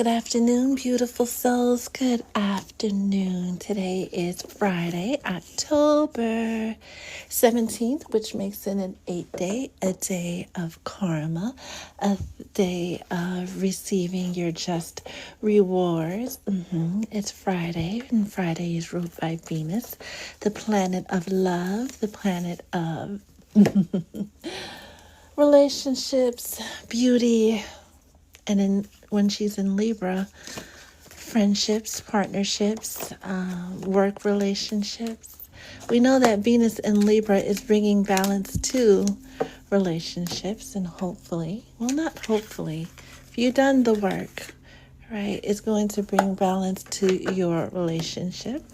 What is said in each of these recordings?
Good afternoon, beautiful souls. Good afternoon. Today is Friday, October 17th, which makes it an 8-day, a day of karma, a day of receiving your just rewards. It's Friday, and Friday is ruled by Venus, the planet of love, the planet of relationships, beauty, and when she's in Libra, friendships, partnerships, work relationships. We know that Venus in Libra is bringing balance to relationships, and hopefully, well, not hopefully, if you've done the work, right, it's going to bring balance to your relationship.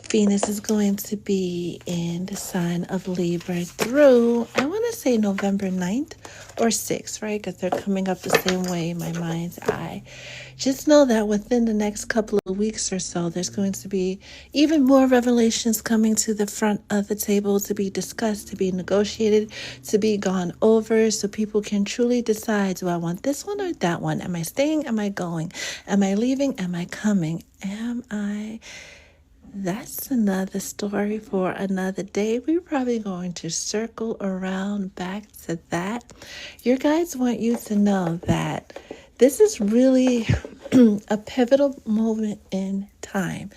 Venus is going to be in the sign of Libra through, I want to say November 9th or 6th, right? Because they're coming up the same way in my mind's eye. Just know that within the next couple of weeks or so, there's going to be even more revelations coming to the front of the table to be discussed, to be negotiated, to be gone over, so people can truly decide, do I want this one or that one? Am I staying? Am I going? Am I leaving? Am I coming? That's another story for another day. We're probably going to circle around back to that. Your guides want you to know that this is really a pivotal moment in time,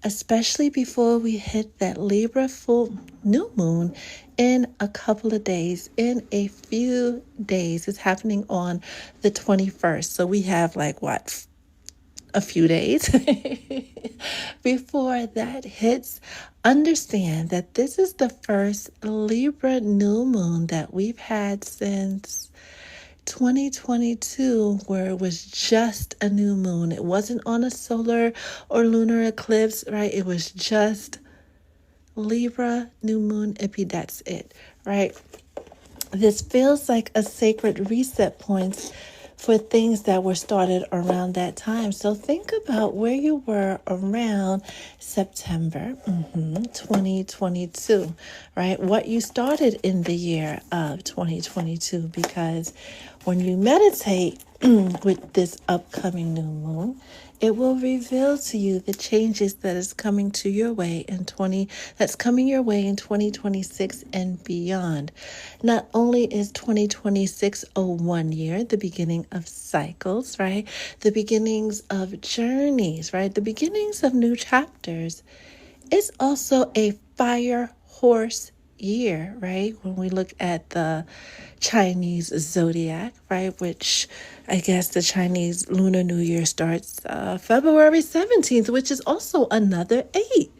especially before we hit that Libra full new moon in a couple of days, in a few days. It's happening on the 21st. So we have a few days before that hits. Understand that this is the first Libra new moon that we've had since 2022, where it was just a new moon. It wasn't on a solar or lunar eclipse, right? It was just Libra new moon. That's it, right? This feels like a sacred reset point for things that were started around that time. So think about where you were around September 2022, right? What you started in the year of 2022, because when you meditate with this upcoming new moon, it will reveal to you the changes that is coming to your way in 2026 and beyond. Not only is 2026 a 1 year, the beginning of cycles, right? The beginnings of journeys, right? The beginnings of new chapters. It's also a fire horse year, right? When we look at the Chinese zodiac, right? Which I guess the Chinese Lunar New Year starts February 17th, which is also another 8.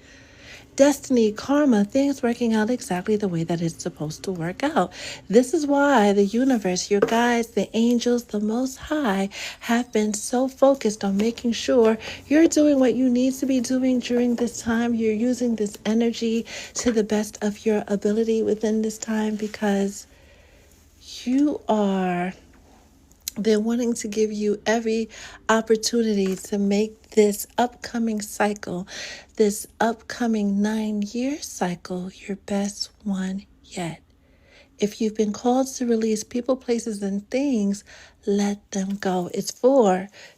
Destiny, karma, things working out exactly the way that it's supposed to work out. This is why the universe, your guides, the angels, the Most High have been so focused on making sure you're doing what you need to be doing during this time. You're using this energy to the best of your ability within this time, because they're wanting to give you every opportunity to make this upcoming cycle, this upcoming 9-year cycle, your best one yet. If you've been called to release people, places, and things, let them go. It's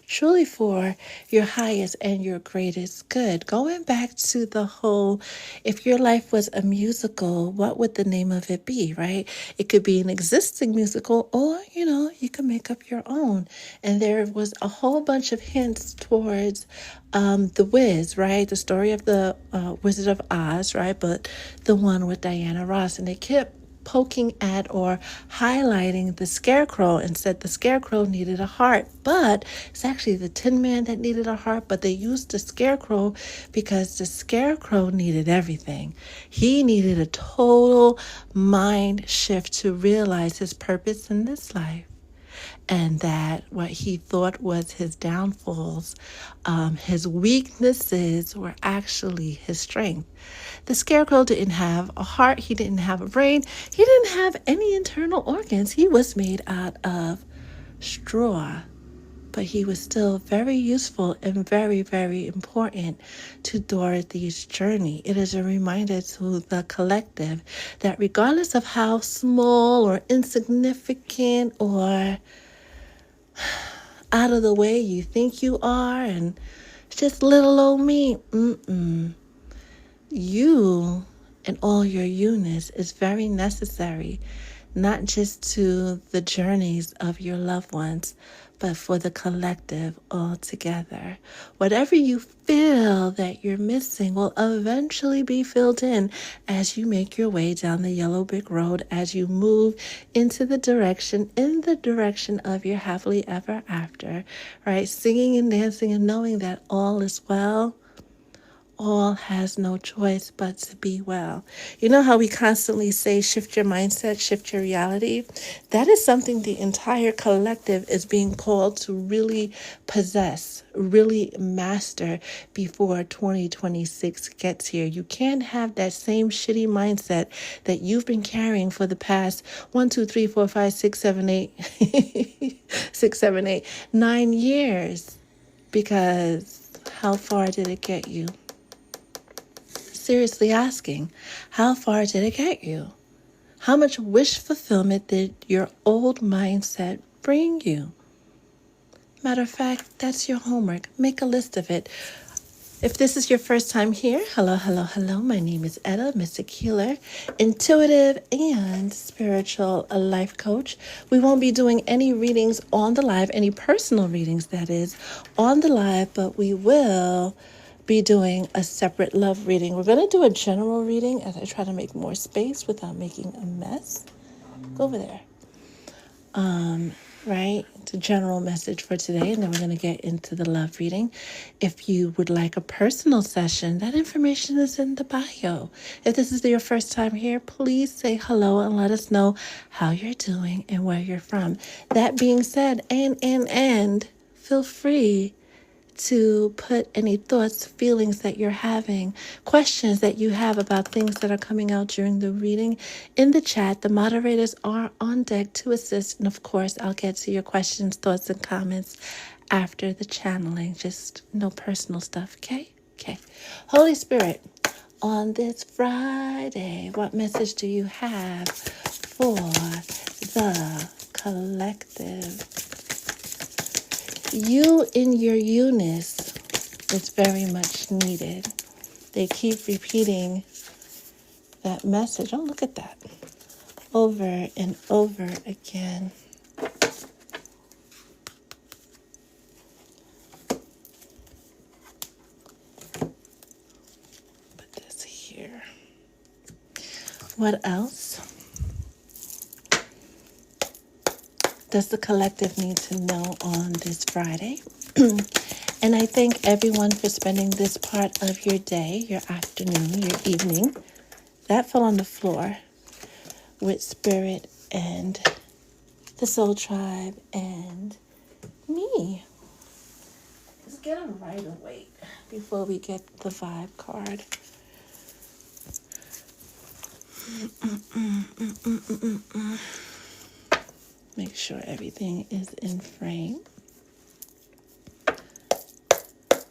truly for your highest and your greatest good. Going back to the whole, if your life was a musical, what would the name of it be, right? It could be an existing musical, or, you can make up your own. And there was a whole bunch of hints towards The Wiz, right? The story of the Wizard of Oz, right? But the one with Diana Ross. And they kept poking at or highlighting the scarecrow and said the scarecrow needed a heart, but it's actually the Tin Man that needed a heart. But they used the scarecrow because the scarecrow needed everything. He needed a total mind shift to realize his purpose in this life, and that what he thought was his downfalls, his weaknesses, were actually his strength. The scarecrow didn't have a heart. He didn't have a brain. He didn't have any internal organs. He was made out of straw. But he was still very useful and very, very important to Dorothy's journey. It is a reminder to the collective that regardless of how small or insignificant or out of the way you think you are, and it's just little old me. You and all your you-ness is very necessary, not just to the journeys of your loved ones, but for the collective altogether. Whatever you feel that you're missing will eventually be filled in as you make your way down the yellow brick road, as you move in the direction of your happily ever after, right? Singing and dancing and knowing that all is well. All has no choice but to be well. You know how we constantly say shift your mindset, shift your reality? That is something the entire collective is being called to really possess, really master before 2026 gets here. You can't have that same shitty mindset that you've been carrying for the past 1, 2, 3, 4, 5, 6, 7, 8, 6, 7, 8, 9 years. Because how far did it get you? Seriously asking, how far did it get you? How much wish fulfillment did your old mindset bring you? Matter of fact, that's your homework. Make a list of it. If this is your first time here, hello, hello, hello. My name is Etta, Mystic Healer, intuitive and spiritual life coach. We won't be doing any readings on the live, any personal readings, that is, on the live, but we will be doing a separate love reading. We're going to do a general reading as I try to make more space without making a mess. Go over there. Right? It's a general message for today, and then we're going to get into the love reading. If you would like a personal session, that information is in the bio. If this is your first time here, please say hello and let us know how you're doing and where you're from. That being said, and feel free to put any thoughts, feelings that you're having, questions that you have about things that are coming out during the reading in the chat. The moderators are on deck to assist. And of course, I'll get to your questions, thoughts, and comments after the channeling. Just no personal stuff, okay? Okay. Holy Spirit, on this Friday, what message do you have for the collective? You in your you-ness is very much needed. They keep repeating that message. Oh, look at that. Over and over again. Put this here. What else does the collective need to know on this Friday? And I thank everyone for spending this part of your day, your afternoon, your evening. That fell on the floor with Spirit and the Soul Tribe and me. Let's get them right away before we get the vibe card. Make sure everything is in frame.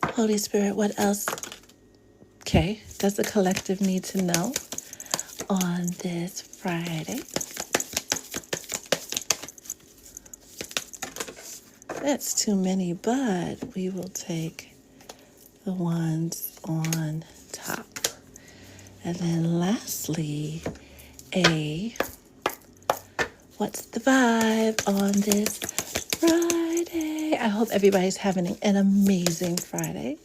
Holy Spirit, what else? Okay, does the collective need to know on this Friday? That's too many, but we will take the ones on top. And then lastly, what's the vibe on this Friday? I hope everybody's having an amazing Friday.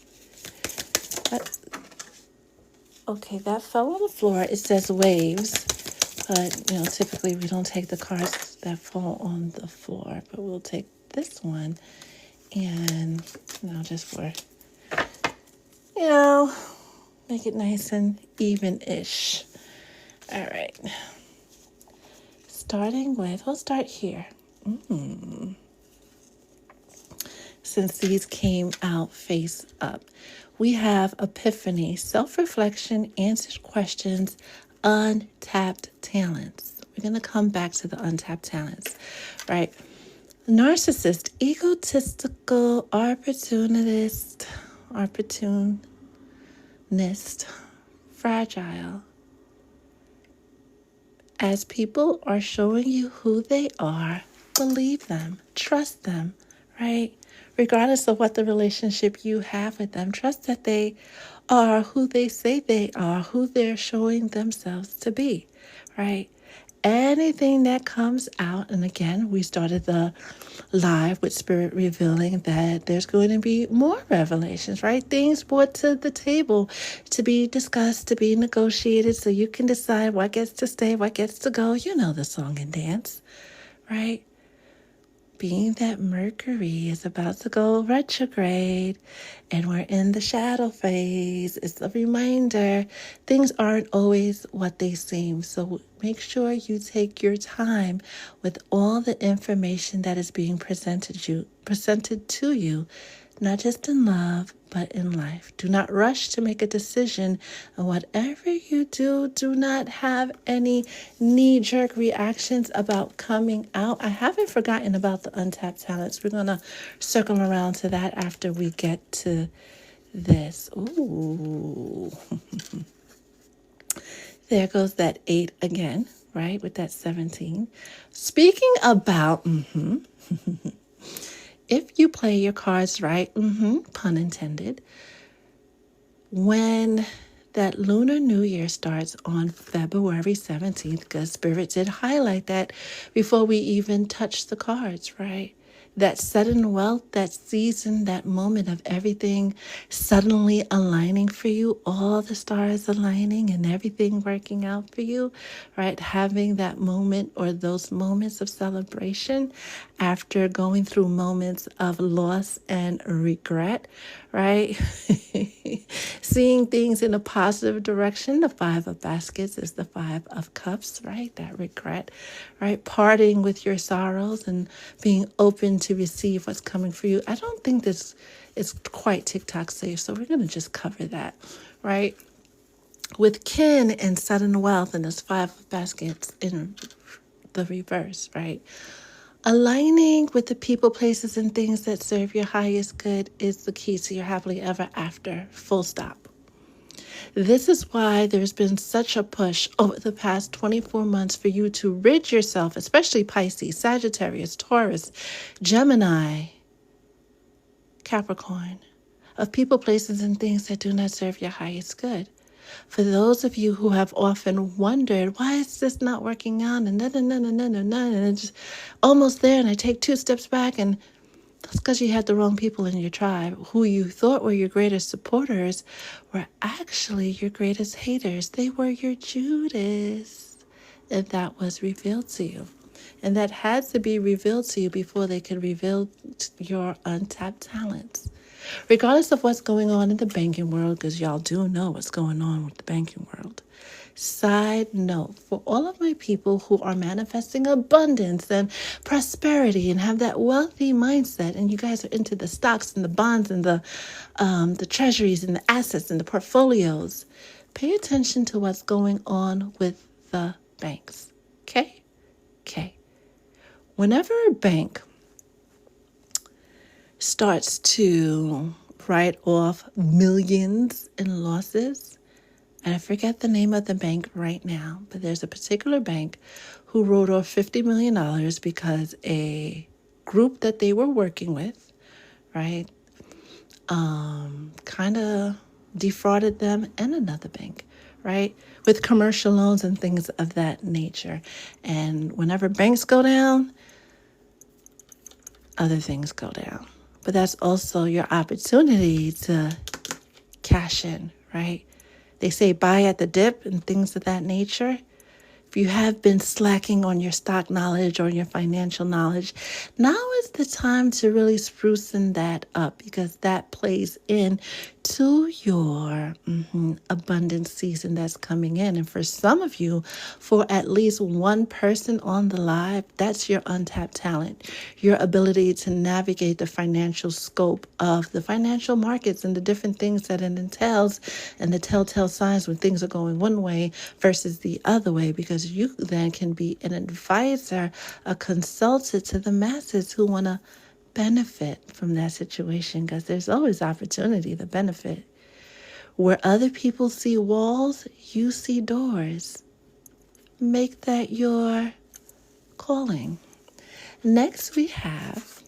Okay, that fell on the floor. It says waves, but typically we don't take the cards that fall on the floor, but we'll take this one and just for make it nice and even-ish. All right. Starting with, we'll start here. Since these came out face up, we have Epiphany, self-reflection, answered questions, untapped talents. We're going to come back to the untapped talents, right? Narcissist, egotistical, opportunist, fragile. As people are showing you who they are, believe them, trust them, right? regardless of what the relationship you have with them. Trust that they are who they say they are, who they're showing themselves to be, right? Anything that comes out, and again, we started the live with Spirit revealing that there's going to be more revelations, right? Things brought to the table to be discussed, to be negotiated, so you can decide what gets to stay, what gets to go. You know the song and dance, right? Being that Mercury is about to go retrograde and we're in the shadow phase, it's a reminder things aren't always what they seem. So make sure you take your time with all the information that is being presented to you, not just in love, but in life. Do not rush to make a decision. And whatever you do, do not have any knee-jerk reactions about coming out. I haven't forgotten about the untapped talents. We're going to circle around to that after we get to this. Ooh. There goes that 8 again, right, with that 17. Speaking about, if you play your cards right, pun intended, when that Lunar New Year starts on February 17th, because Spirit did highlight that before we even touch the cards, right? That sudden wealth, that season, that moment of everything suddenly aligning for you, all the stars aligning and everything working out for you, right? Having that moment or those moments of celebration after going through moments of loss and regret, right? Seeing things in a positive direction. The 5 of baskets is the 5 of cups, right? That regret, right? Parting with your sorrows and being open to receive what's coming for you. I don't think this is quite TikTok safe, so we're going to just cover that, right? With kin and sudden wealth and this 5 of baskets in the reverse, right? Aligning with the people, places, and things that serve your highest good is the key to your happily ever after, full stop. This is why there's been such a push over the past 24 months for you to rid yourself, especially Pisces, Sagittarius, Taurus, Gemini, Capricorn, of people, places, and things that do not serve your highest good. For those of you who have often wondered, why is this not working out? And and it's just almost there, and I take 2 steps back, and that's because you had the wrong people in your tribe. Who you thought were your greatest supporters were actually your greatest haters. They were your Judas. And that was revealed to you. And that had to be revealed to you before they could reveal your untapped talents. Regardless of what's going on in the banking world, because y'all do know what's going on with the banking world. Side note, for all of my people who are manifesting abundance and prosperity and have that wealthy mindset, and you guys are into the stocks and the bonds and the treasuries and the assets and the portfolios, pay attention to what's going on with the banks. Okay? Whenever a bank starts to write off millions in losses, and I forget the name of the bank right now, but there's a particular bank who wrote off $50 million because a group that they were working with, right, kind of defrauded them and another bank, right, with commercial loans and things of that nature. And whenever banks go down, other things go down. But that's also your opportunity to cash in, right? They say buy at the dip and things of that nature. If you have been slacking on your stock knowledge or your financial knowledge, now is the time to really sprucing that up, because that plays in to your abundance season that's coming in. And for some of you, for at least one person on the live, that's your untapped talent, your ability to navigate the financial scope of the financial markets and the different things that it entails, and the telltale signs when things are going one way versus the other way, because you then can be an advisor, a consultant to the masses who want to benefit from that situation, because there's always opportunity to benefit. Where other people see walls, you see doors. Make that your calling. Next we have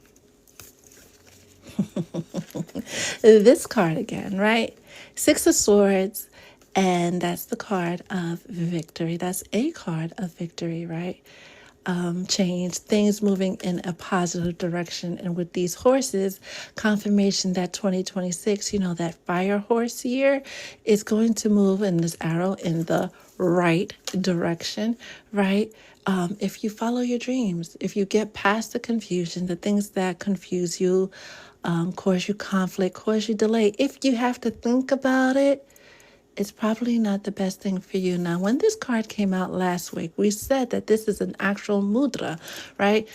This card again, right? Six of Swords, and that's the card of victory. That's a card of victory, right? Change, things moving in a positive direction. And with these horses, confirmation that 2026, that fire horse year is going to move in this arrow in the right direction, right? If you follow your dreams, if you get past the confusion, the things that confuse you, cause you conflict, cause you delay, if you have to think about it, it's probably not the best thing for you. Now, when this card came out last week, we said that this is an actual mudra, right?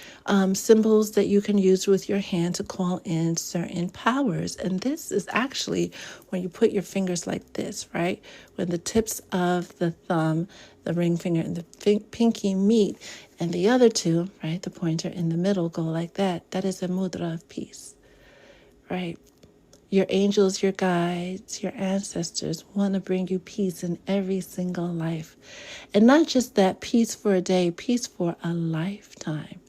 Symbols that you can use with your hand to call in certain powers. And this is actually when you put your fingers like this, right? When the tips of the thumb, the ring finger, and the pinky meet, and the other two, right, the pointer in the middle, go like that. That is a mudra of peace, right? Your angels, your guides, your ancestors want to bring you peace in every single life. And not just that, peace for a day, peace for a lifetime.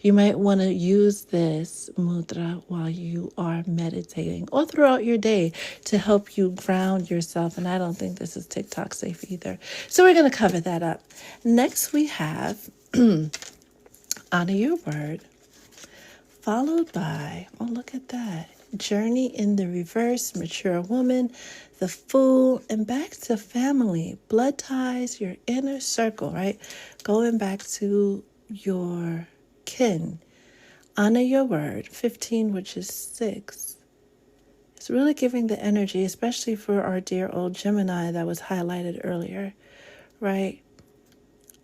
You might want to use this mudra while you are meditating or throughout your day to help you ground yourself. And I don't think this is TikTok safe either. So we're going to cover that up. Next, we have honor your word, followed by, oh, look at that. Journey in the reverse, mature woman, the fool, and back to family, blood ties, your inner circle, right? Going back to your kin. Honor your word, 15, which is 6. It's really giving the energy, especially for our dear old Gemini that was highlighted earlier, right?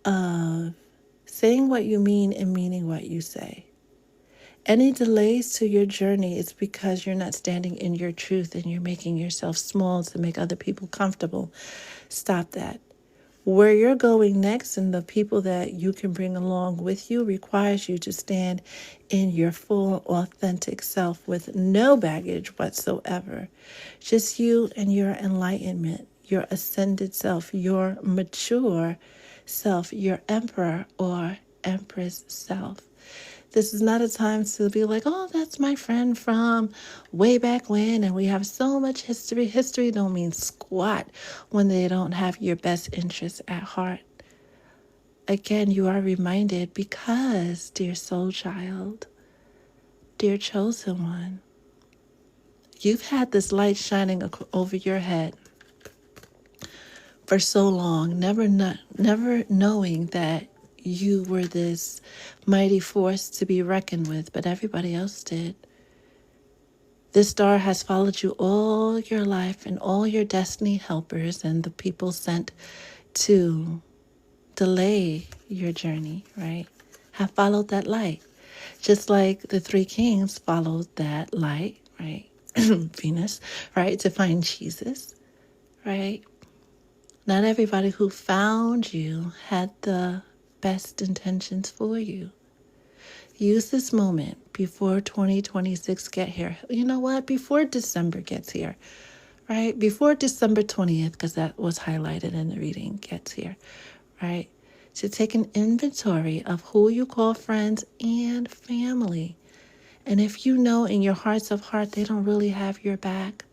Saying what you mean and meaning what you say. Any delays to your journey is because you're not standing in your truth and you're making yourself small to make other people comfortable. Stop that. Where you're going next and the people that you can bring along with you requires you to stand in your full, authentic self with no baggage whatsoever. Just you and your enlightenment, your ascended self, your mature self, your emperor or empress self. This is not a time to be like, oh, that's my friend from way back when, and we have so much history. History don't mean squat when they don't have your best interests at heart. Again, you are reminded because, dear soul child, dear chosen one, you've had this light shining over your head for so long, never knowing that you were this mighty force to be reckoned with, but everybody else did. This star has followed you all your life, and all your destiny helpers and the people sent to delay your journey, right, have followed that light. Just like the three kings followed that light, right? Venus, right, to find Jesus, right? Not everybody who found you had the best intentions for you. Use this moment before 2026 get here. You know what? Before December gets here, right? Before December 20th, because that was highlighted in the reading, gets here, right? To take an inventory of who you call friends and family. And if you know in your hearts of heart they don't really have your back,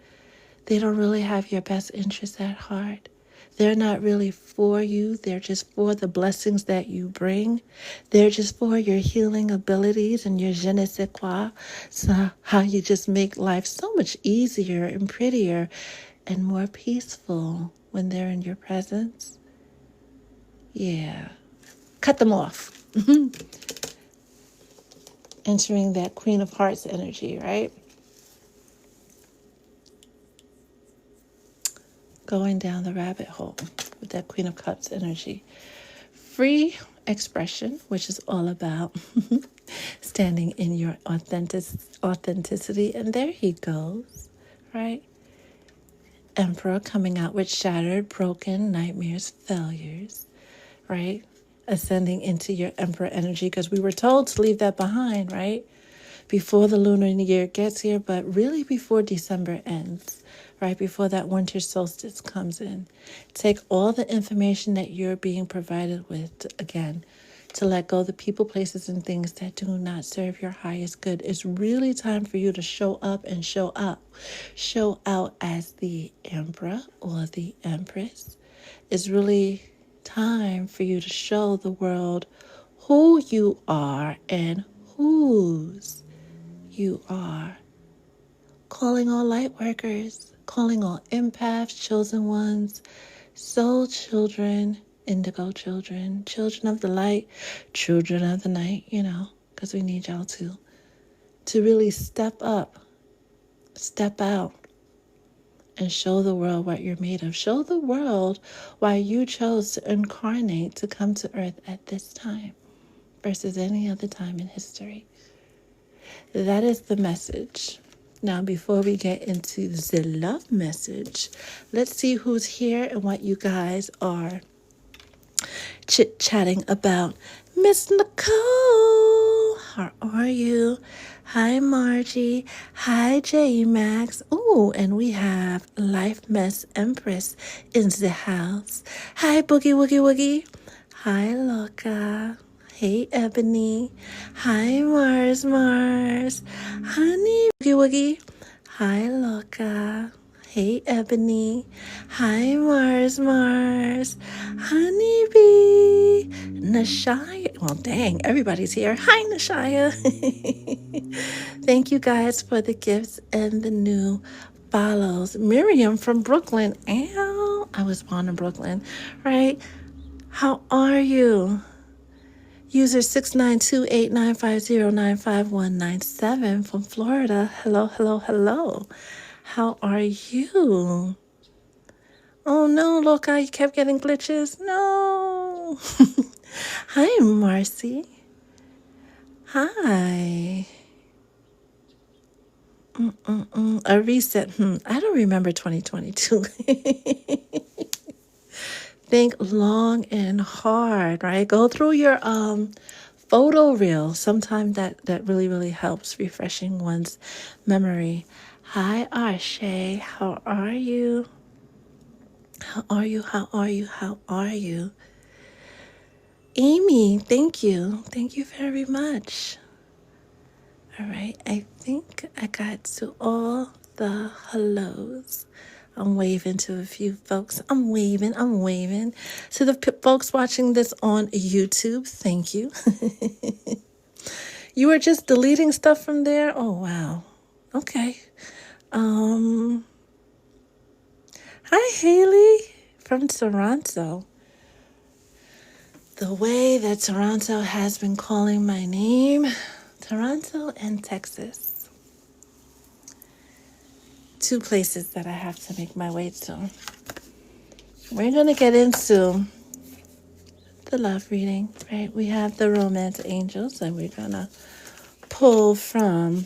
they don't really have your best interests at heart, they're not really for you. They're just for the blessings that you bring. They're just for your healing abilities and your je ne sais quoi. So how you just make life so much easier and prettier and more peaceful when they're in your presence. Yeah. Cut them off. Entering that Queen of Hearts energy, right? Going down the rabbit hole with that Queen of Cups energy. Free expression, which is all about standing in your authenticity. And there he goes, right? Emperor coming out with shattered, broken, nightmares, failures, right? Ascending into your Emperor energy, because we were told to leave that behind, right? Before the lunar year gets here, but really before December ends, right before that winter solstice comes in. Take all the information that you're being provided with, again, to let go of the people, places, and things that do not serve your highest good. It's really time for you to show up and show up. Show out as the emperor or the empress. It's really time for you to show the world who you are and whose you are. Calling all light workers, calling all empaths, chosen ones, soul children, indigo children, children of the light, children of the night, because we need y'all to really step up, step out, and show the world what you're made of. Show the world why you chose to incarnate to come to earth at this time versus any other time in history. That is the message. Now, before we get into the love message, let's see who's here and what you guys are chit-chatting about. Miss Nicole, how are you? Hi, Margie. Hi, J Max. Oh, and we have Life Mess Empress in the house. Hi, Boogie Woogie Woogie. Hi, Loca. Hey, Ebony. Hi, Mars Mars. Honey, Woogie Woogie. Hi, Loca. Hey, Ebony. Hi, Mars Mars. Honeybee. Nashaya. Well, dang, everybody's here. Hi, Nashaya. Thank you guys for the gifts and the new follows. Miriam from Brooklyn. Ow. I was born in Brooklyn, right? How are you? User 692-895-095-197 from Florida. Hello, hello, hello. How are you? Oh no, Loca, you kept getting glitches. No. Hi, Marcy. Hi. A reset. I don't remember 2022. Think long and hard, right? Go through your photo reel. Sometimes that really, really helps refreshing one's memory. Hi, Arshay. How are you? How are you? How are you? How are you? Amy, thank you. Thank you very much. All right, I think I got to all the hellos. I'm waving to a few folks. I'm waving. To the folks watching this on YouTube, thank you. You were just deleting stuff from there? Oh, wow. Okay. Hi, Haley from Toronto. The way that Toronto has been calling my name, Toronto and Texas. Two places that I have to make my way to. We're going to get into the love reading, right? We have the romance angels, and we're going to pull from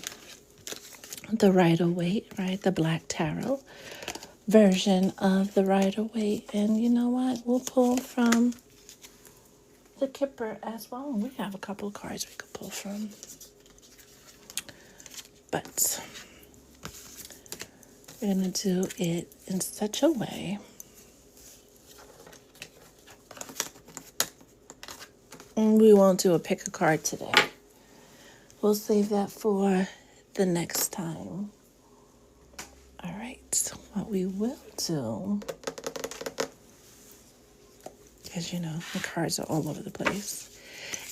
the Rider-Waite, right? The Black Tarot version of the Rider-Waite. And you know what? We'll pull from the Kipper as well. We have a couple of cards we could pull from. But we're going to do it in such a way. And we won't do a pick a card today. We'll save that for the next time. All right. So what we will do, because the cards are all over the place,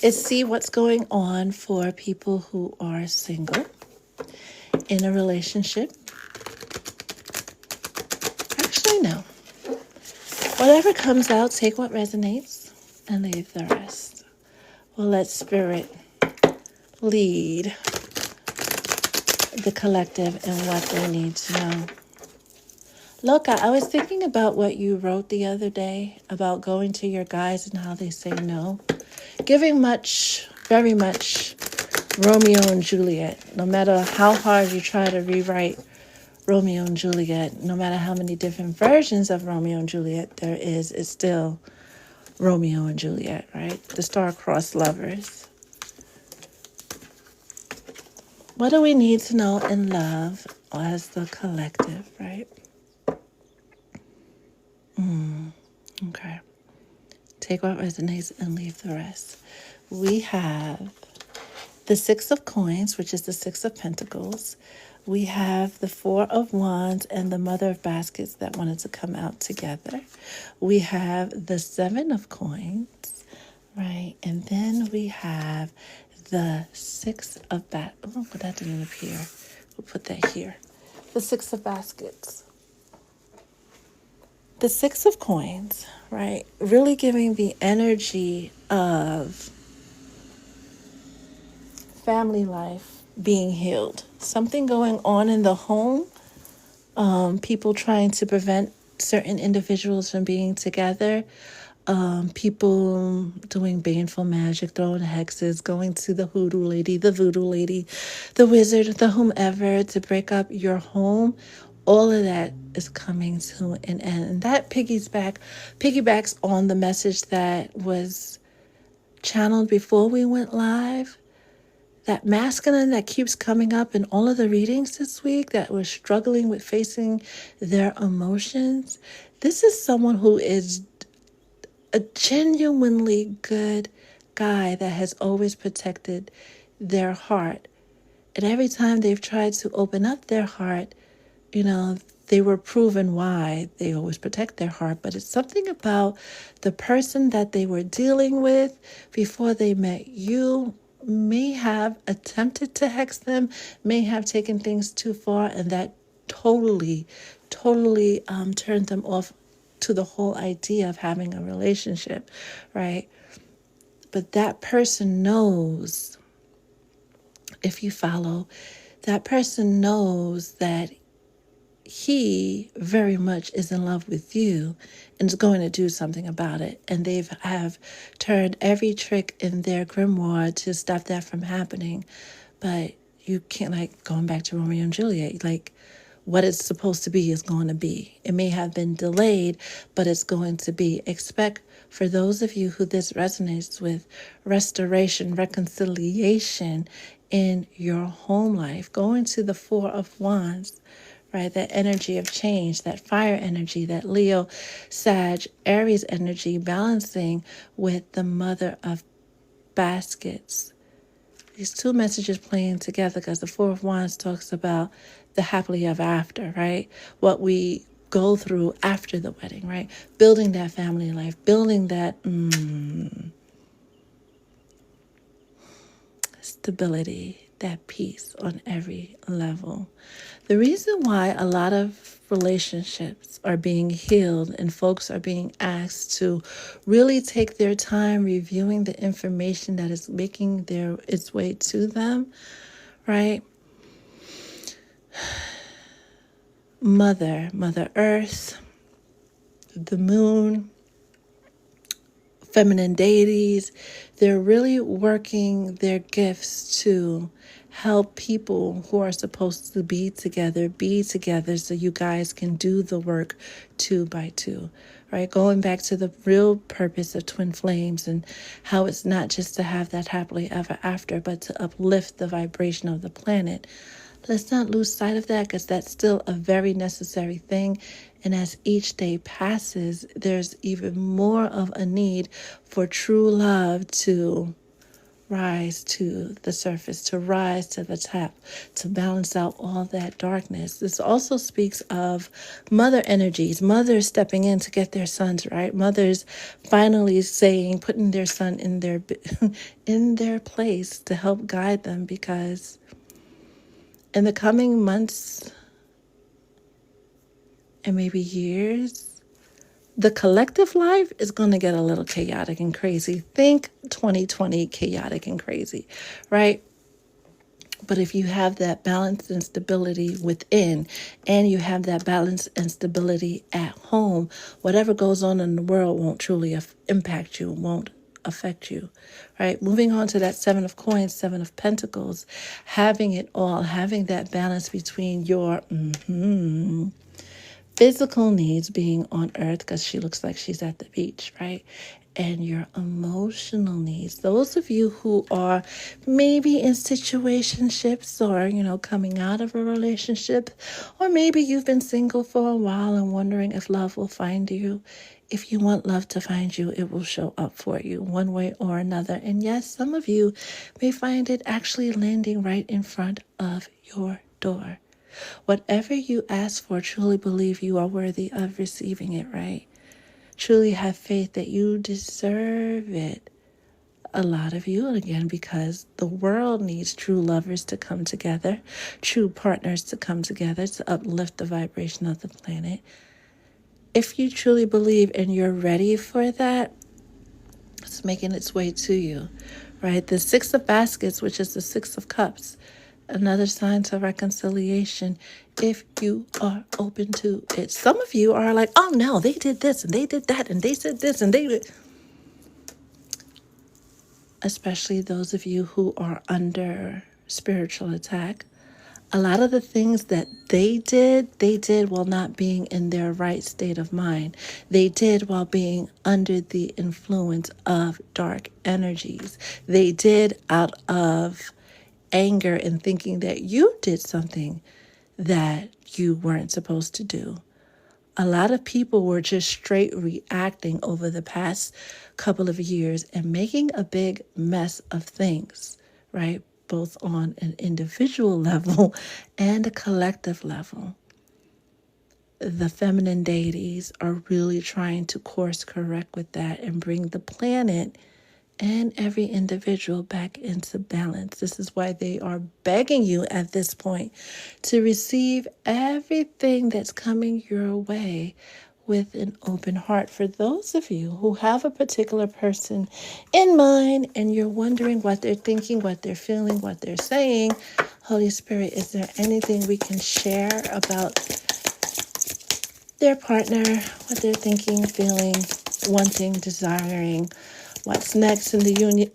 is see what's going on for people who are single, in a relationship. Actually, no. Whatever comes out, take what resonates and leave the rest. We'll let spirit lead the collective and what they need to know. Loca, I was thinking about what you wrote the other day about going to your guys and how they say no. Giving much, very much Romeo and Juliet. No matter how hard you try to rewrite Romeo and Juliet, no matter how many different versions of Romeo and Juliet there is, it's still Romeo and Juliet, right? The star-crossed lovers. What do we need to know in love as the collective, right? Okay. Take what resonates and leave the rest. we have the Six of Coins, which is the Six of Pentacles. We have the Four of Wands and the Mother of Baskets that wanted to come out together. We have the Seven of Coins, right? And then we have the Six of Oh, but that didn't appear. We'll put that here. The Six of Baskets. The Six of Coins, right? Really giving the energy of family life being healed. Something going on in the home. People trying to prevent certain individuals from being together. People doing baneful magic, throwing hexes, going to the hoodoo lady, the voodoo lady, the wizard, the whomever to break up your home. All of that is coming to an end. And that piggybacks on the message that was channeled before we went live. That masculine that keeps coming up in all of the readings this week that was struggling with facing their emotions. This is someone who is a genuinely good guy that has always protected their heart. And every time they've tried to open up their heart, they were proven why they always protect their heart. But it's something about the person that they were dealing with before they met you may have attempted to hex them, may have taken things too far, and that totally turned them off to the whole idea of having a relationship, right? But that person knows, if you follow, that person knows that he very much is in love with you and is going to do something about it. And they have turned every trick in their grimoire to stop that from happening. But you can't, like, going back to Romeo and Juliet, like, what it's supposed to be is going to be. It may have been delayed, but it's going to be. Expect, for those of you who this resonates with, restoration, reconciliation in your home life. Going to the Four of Wands, right? That energy of change, that fire energy, that Leo, Sag, Aries energy balancing with the Mother of Baskets. These two messages playing together because the Four of Wands talks about the happily ever after, right? What we go through after the wedding, right? Building that family life, building that stability, that peace on every level. The reason why a lot of relationships are being healed and folks are being asked to really take their time reviewing the information that is making its way to them, right? Mother Earth, the moon, feminine deities, they're really working their gifts to help people who are supposed to be together so you guys can do the work 2 by 2, right? Going back to the real purpose of twin flames and how it's not just to have that happily ever after, but to uplift the vibration of the planet. Let's not lose sight of that because that's still a very necessary thing. And as each day passes, there's even more of a need for true love to rise to the surface, to rise to the top, to balance out all that darkness. This also speaks of mother energies, mothers stepping in to get their sons right, mothers finally putting their son in their in their place to help guide them, because in the coming months and maybe years, the collective life is going to get a little chaotic and crazy. Think 2020 chaotic and crazy, right? But if you have that balance and stability within, and you have that balance and stability at home, whatever goes on in the world won't truly impact you, won't affect you, right? Moving on to that Seven of Coins, Seven of Pentacles, having it all, having that balance between your physical needs, being on earth because she looks like she's at the beach, right? and your emotional needs. Those of you who are maybe in situationships or, coming out of a relationship, or maybe you've been single for a while and wondering if love will find you. If you want love to find you, it will show up for you one way or another. And yes, some of you may find it actually landing right in front of your door. Whatever you ask for, truly believe you are worthy of receiving it, right? Truly have faith that you deserve it. A lot of you, and again, because the world needs true lovers to come together, true partners to come together to uplift the vibration of the planet. If you truly believe and you're ready for that, it's making its way to you, right? The Six of Baskets, which is the Six of Cups, another sign to reconciliation if you are open to it. Some of you are like, oh no, they did this and they did that and they said this and they did. Especially those of you who are under spiritual attack. A lot of the things that they did while not being in their right state of mind. They did while being under the influence of dark energies. They did out of anger and thinking that you did something that you weren't supposed to do. A lot of people were just straight reacting over the past couple of years and making a big mess of things, right? Both on an individual level and a collective level. The feminine deities are really trying to course correct with that and bring the planet and every individual back into balance. This is why they are begging you at this point to receive everything that's coming your way with an open heart. For those of you who have a particular person in mind and you're wondering what they're thinking, what they're feeling, what they're saying, Holy Spirit, is there anything we can share about their partner, what they're thinking, feeling, wanting, desiring, what's next in the union,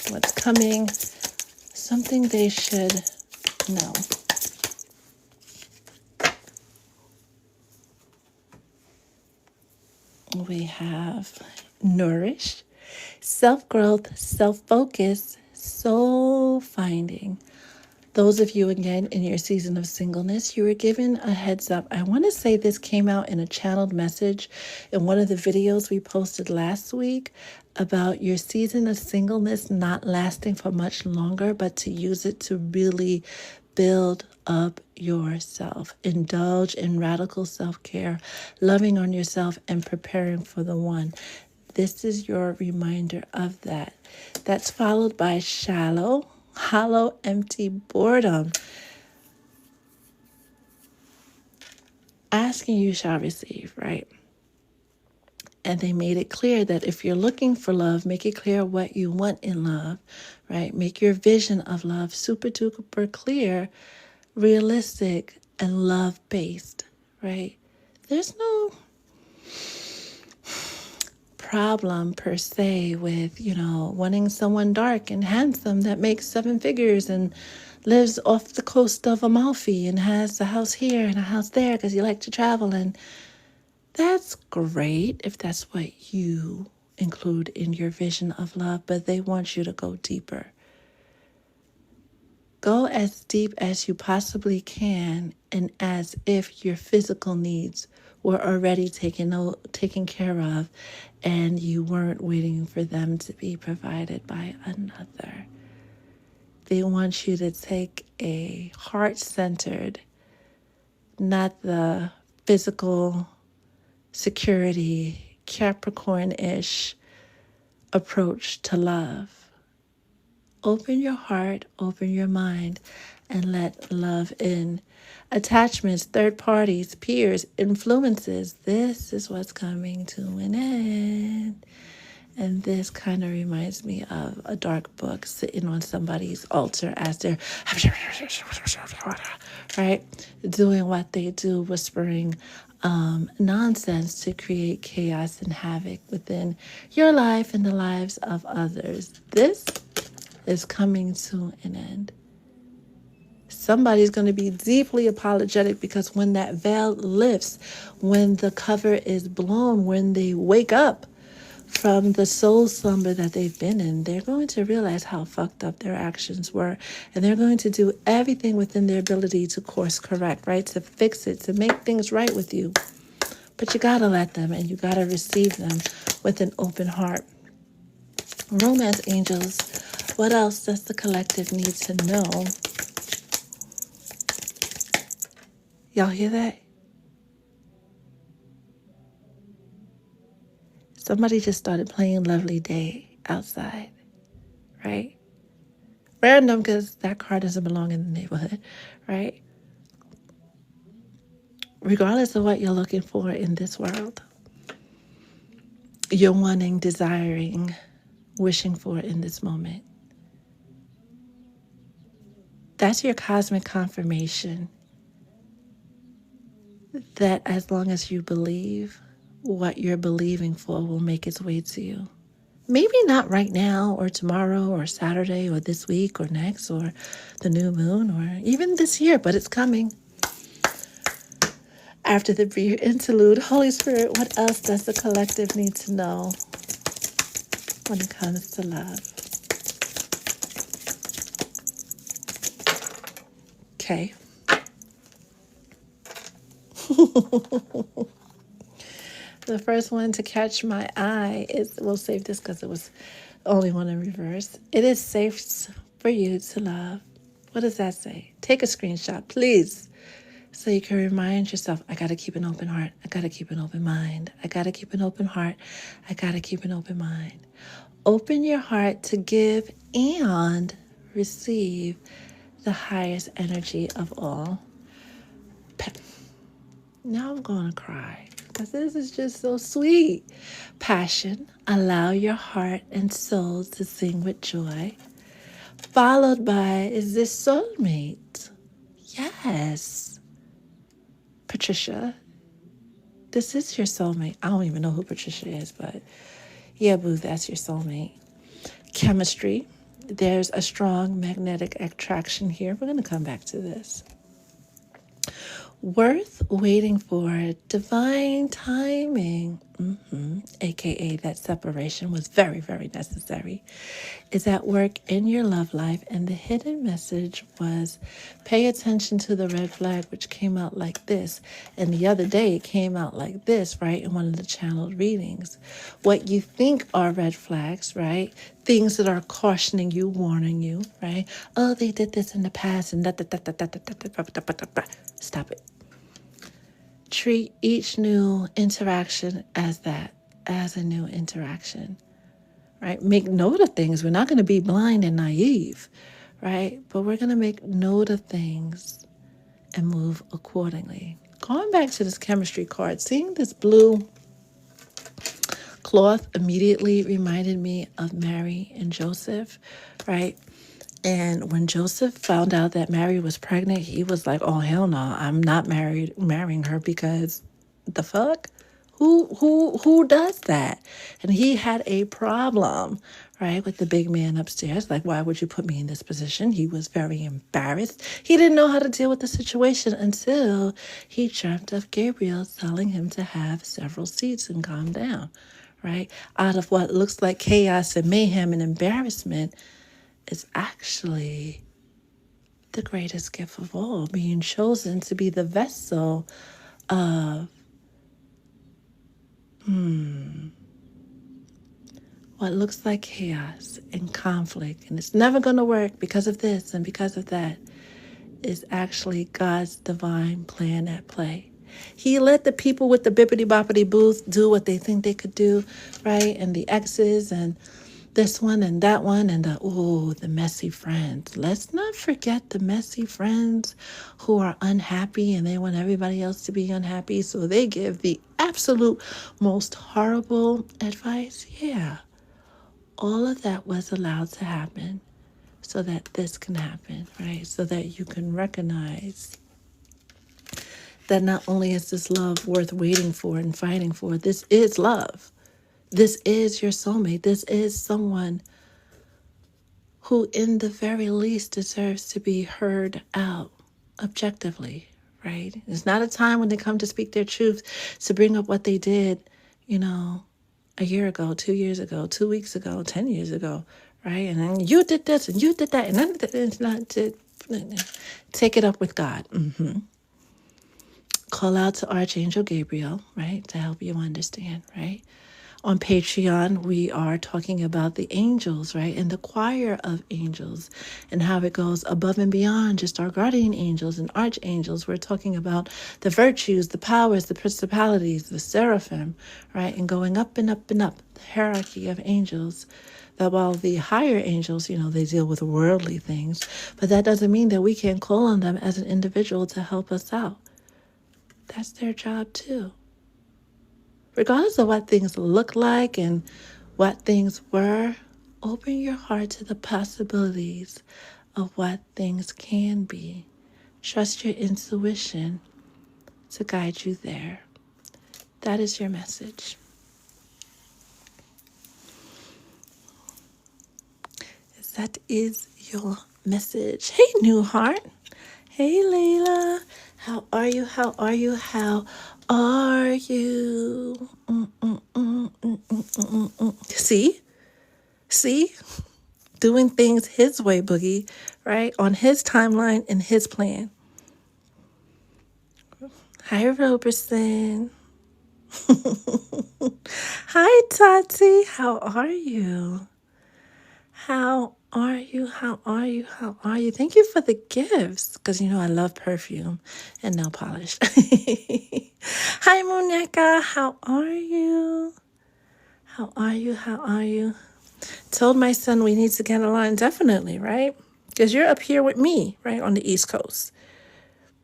what's coming, something they should know? We have nourish, self-growth, self-focus, soul finding. Those of you, again, in your season of singleness, you were given a heads up. I want to say this came out in a channeled message in one of the videos we posted last week about your season of singleness not lasting for much longer, but to use it to really build up yourself. Indulge in radical self-care, loving on yourself, and preparing for the one. This is your reminder of that. That's followed by shallow, hollow, empty boredom. Asking you shall receive, right? And they made it clear that if you're looking for love, make it clear what you want in love, right? Make your vision of love super duper clear, realistic, and love-based, right? There's no problem per se with, wanting someone dark and handsome that makes 7 figures and lives off the coast of Amalfi and has a house here and a house there because you like to travel. And that's great if that's what you include in your vision of love, but they want you to go deeper. Go as deep as you possibly can, and as if your physical needs were already taken care of and you weren't waiting for them to be provided by another. They want you to take a heart-centered, not the physical security, Capricorn-ish approach to love. Open your heart, open your mind, and let love in. Attachments, third parties, peers, influences. This is what's coming to an end. And this kind of reminds me of a dark book sitting on somebody's altar as they're, right, doing what they do, whispering nonsense to create chaos and havoc within your life and the lives of others. This is coming to an end. Somebody's going to be deeply apologetic because when that veil lifts, when the cover is blown, when they wake up from the soul slumber that they've been in, they're going to realize how fucked up their actions were. And they're going to do everything within their ability to course correct, right? To fix it, to make things right with you. But you got to let them, and you got to receive them with an open heart. Romance angels, what else does the collective need to know? Y'all hear that? Somebody just started playing Lovely Day outside, right? Random, because that car doesn't belong in the neighborhood, right? Regardless of what you're looking for in this world, you're wanting, desiring, wishing for in this moment. That's your cosmic confirmation that as long as you believe, what you're believing for will make its way to you. Maybe not right now or tomorrow or Saturday or this week or next or the new moon or even this year, but it's coming. After the brief interlude, Holy Spirit, what else does the collective need to know when it comes to love? Okay. The first one to catch my eye is, we'll save this because it was the only one in reverse. It is safe for you to love. What does that say? Take a screenshot, please, so you can remind yourself, I got to keep an open heart. I got to keep an open mind. I got to keep an open heart. I got to keep an open mind. Open your heart to give and receive the highest energy of all. Now I'm going to cry because this is just so sweet. Passion, allow your heart and soul to sing with joy. Followed by, is this soulmate? Yes. Patricia, this is your soulmate. I don't even know who Patricia is, but yeah, boo, that's your soulmate. Chemistry, there's a strong magnetic attraction here. We're going to come back to this. Worth waiting for, divine timing, aka that separation was very, very necessary, is at work in your love life. And the hidden message was pay attention to the red flag, which came out like this. And the other day it came out like this, right, in one of the channeled readings. What you think are red flags, right? Things that are cautioning you, warning you, right? Oh, they did this in the past and stop it. Treat each new interaction as that, as a new interaction, right? Make note of things. We're not going to be blind and naive, right? But we're going to make note of things and move accordingly. Going back to this chemistry card, seeing this blue cloth immediately reminded me of Mary and Joseph, right? And when Joseph found out that Mary was pregnant, he was like, "Oh hell no, I'm not marrying her because the fuck? Who does that?" And he had a problem, right, with the big man upstairs. Like, why would you put me in this position? He was very embarrassed. He didn't know how to deal with the situation until he dreamt of Gabriel telling him to have several seats and calm down, right? Out of what looks like chaos and mayhem and embarrassment is actually the greatest gift of all, being chosen to be the vessel of what looks like chaos and conflict, and it's never going to work because of this and because of that, is actually God's divine plan at play. He let the people with the bippity boppity booth do what they think they could do, right? And the exes and this one and that one and the messy friends. Let's not forget the messy friends who are unhappy and they want everybody else to be unhappy. So they give the absolute most horrible advice. Yeah, all of that was allowed to happen so that this can happen, right? So that you can recognize that not only is this love worth waiting for and fighting for, this is love. This is your soulmate. This is someone who in the very least deserves to be heard out objectively, right? It's not a time when they come to speak their truth to bring up what they did, a year ago, 2 years ago, 2 weeks ago, 10 years ago, right? And then you did this and you did that, and then it's not to take it up with God. Call out to Archangel Gabriel, right, to help you understand, right? On Patreon, we are talking about the angels, right? And the choir of angels and how it goes above and beyond just our guardian angels and archangels. We're talking about the virtues, the powers, the principalities, the seraphim, right? And going up and up and up, the hierarchy of angels. That while the higher angels, they deal with worldly things, but that doesn't mean that we can't call on them as an individual to help us out. That's their job too. Regardless of what things look like and what things were, open your heart to the possibilities of what things can be. Trust your intuition to guide you there. That is your message. That is your message. Hey, New Heart. Hey, Layla. How are you? How are you? How are you? See? Doing things his way, Boogie, right? On his timeline and his plan. Hi, Roberson. Hi, Tati. How are you? How are you? How are you? How are you? Thank you for the gifts, because I love perfume and nail polish. Hi, Monica. How are you? How are you? How are you? Told my son we need to get aligned, definitely, right? Because you're up here with me, right, on the East Coast,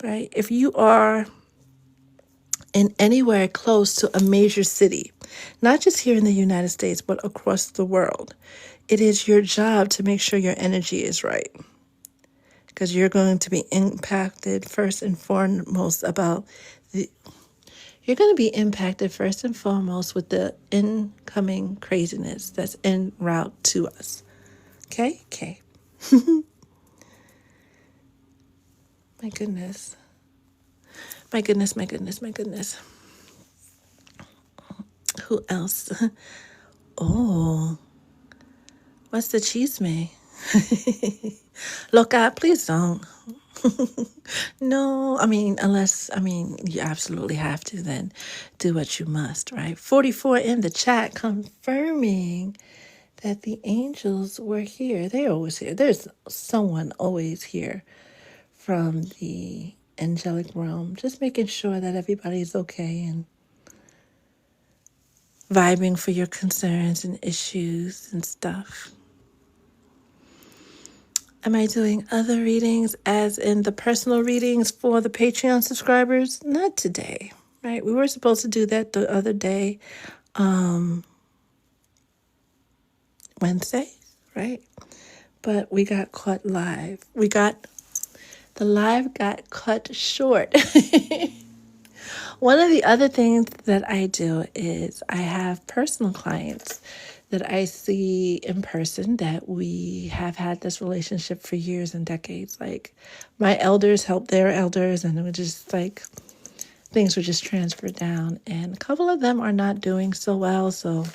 right? If you are in anywhere close to a major city, not just here in the United States, but across the world, it is your job to make sure your energy is right. Because you're going to be impacted first and foremost you're going to be impacted first and foremost with the incoming craziness that's en route to us. Okay? Okay. My goodness. My goodness, my goodness, my goodness. Who else? Oh, what's the chisme? Look, please don't. No, unless you absolutely have to, then do what you must, right? 44 in the chat confirming that the angels were here. They're always here. There's someone always here from the angelic realm, just making sure that everybody's okay and vibing for your concerns and issues and stuff. Am I doing other readings, as in the personal readings for the Patreon subscribers? Not today, right? We were supposed to do that the other day, Wednesday, right? But we got caught live. The live got cut short. One of the other things that I do is I have personal clients that I see in person that we have had this relationship for years and decades. Like my elders helped their elders, and it was just like things were just transferred down. And a couple of them are not doing so well. So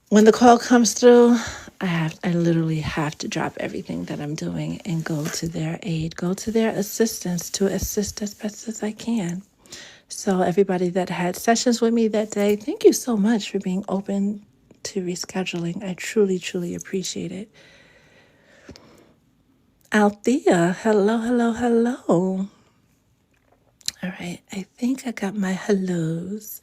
when the call comes through, I literally have to drop everything that I'm doing and go to their aid, go to their assistance to assist as best as I can. So everybody that had sessions with me that day, thank you so much for being open to rescheduling. I truly, truly appreciate it. Althea, hello, hello, hello. All right, I think I got my hellos.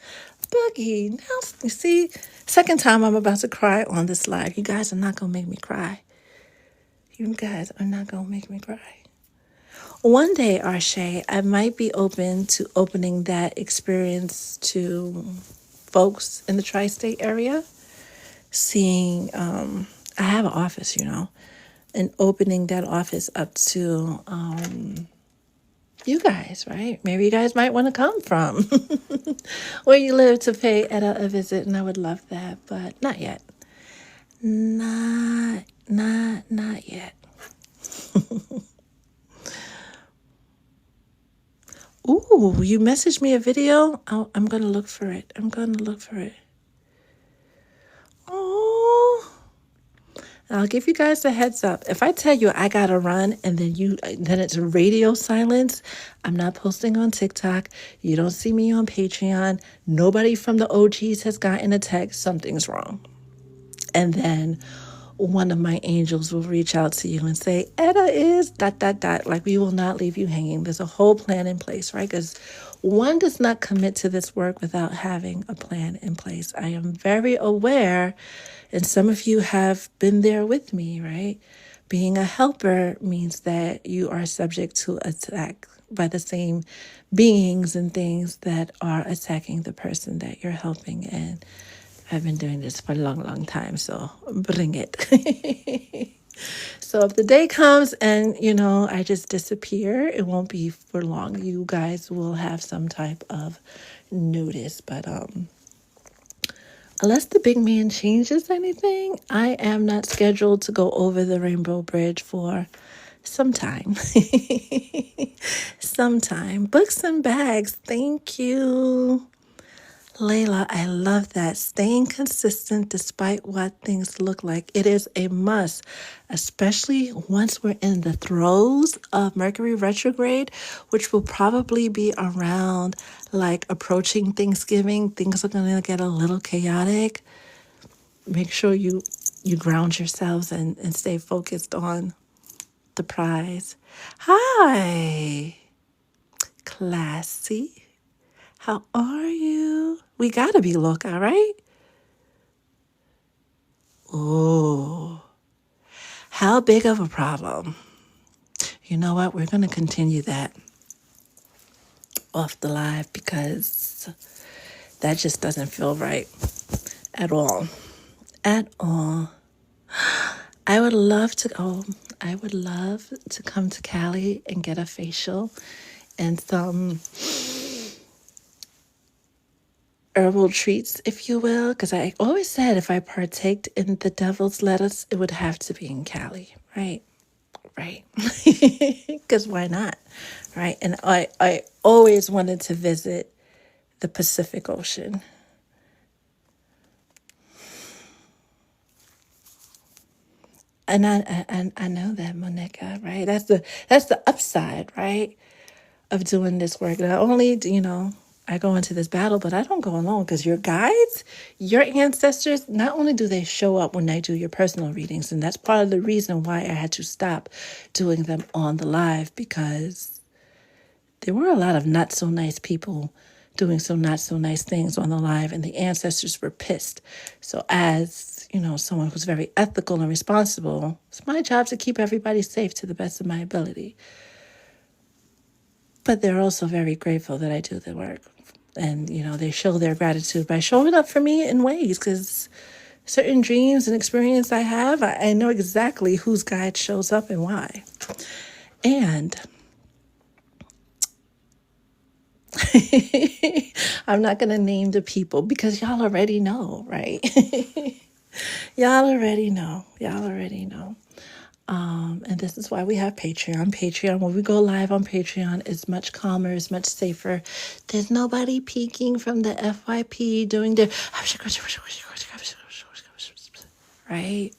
Boogie, now you see, second time I'm about to cry on this live. You guys are not going to make me cry. You guys are not going to make me cry. One day, Arshay, I might be open to opening that experience to folks in the tri-state area. Seeing, I have an office, and opening that office up to you guys, right? Maybe you guys might want to come from where you live to pay Etta a visit, and I would love that, but not yet. Not yet. Ooh, you messaged me a video? I'm going to look for it. And I'll give you guys a heads up. If I tell you I gotta run and then it's radio silence, I'm not posting on TikTok. You don't see me on Patreon. Nobody from the OGs has gotten a text. Something's wrong. And then one of my angels will reach out to you and say, Etta is ... Like, we will not leave you hanging. There's a whole plan in place, right? Because one does not commit to this work without having a plan in place. I am very aware, and some of you have been there with me, right? Being a helper means that you are subject to attack by the same beings and things that are attacking the person that you're helping. And I've been doing this for a long, long time, so bring it. So if the day comes and, I just disappear, it won't be for long. You guys will have some type of notice. But unless the big man changes anything, I am not scheduled to go over the Rainbow Bridge for some time. Sometime. Books and bags. Thank you. Layla, I love that. Staying consistent despite what things look like. It is a must, especially once we're in the throes of Mercury retrograde, which will probably be around like approaching Thanksgiving. Things are going to get a little chaotic. Make sure you ground yourselves and stay focused on the prize. Hi, Classy. How are you? We gotta be loca, right? Oh, how big of a problem? You know what? We're gonna continue that off the live because that just doesn't feel right at all. At all. I would love to come to Cali and get a facial and some herbal treats, if you will, because I always said if I partaked in the devil's lettuce, it would have to be in Cali, right? Right. Because why not? Right. And I always wanted to visit the Pacific Ocean. And I know that, Monica, right? That's the upside, right, of doing this work. Not only I go into this battle, but I don't go alone because your guides, your ancestors, not only do they show up when I do your personal readings, and that's part of the reason why I had to stop doing them on the live, because there were a lot of not so nice people doing some not so nice things on the live, and the ancestors were pissed. So as someone who's very ethical and responsible, it's my job to keep everybody safe to the best of my ability. But they're also very grateful that I do the work. And, they show their gratitude by showing up for me in ways, because certain dreams and experience I have, I know exactly whose guide shows up and why. And I'm not going to name the people because y'all already know, right? Y'all already know. And this is why we have Patreon. Patreon, when we go live on Patreon, is much calmer, is much safer. There's nobody peeking from the FYP doing their right.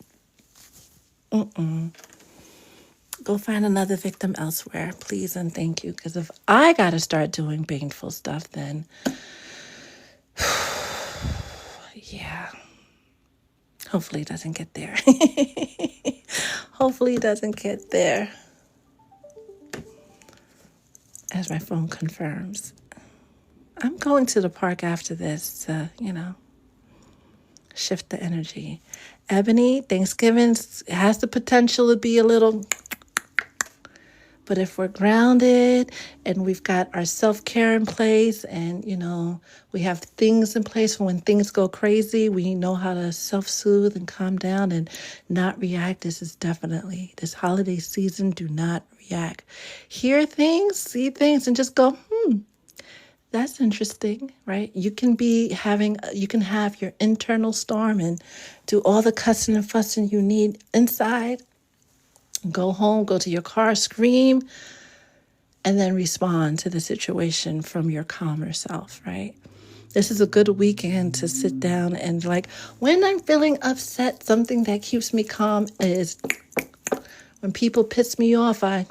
Go find another victim elsewhere, please and thank you. Because if I gotta start doing painful stuff, then yeah. Hopefully it doesn't get there. Hopefully it doesn't get there. As my phone confirms. I'm going to the park after this to, shift the energy. Ebony, Thanksgiving has the potential to be a little, but if we're grounded and we've got our self-care in place and, we have things in place for when things go crazy, we know how to self-soothe and calm down and not react. This holiday season, do not react. Hear things, see things, and just go, that's interesting, right? You can have your internal storm and do all the cussing and fussing you need inside. Go home, go to your car, scream, and then respond to the situation from your calmer self, right? This is a good weekend to sit down and like, when I'm feeling upset, something that keeps me calm is when people piss me off, I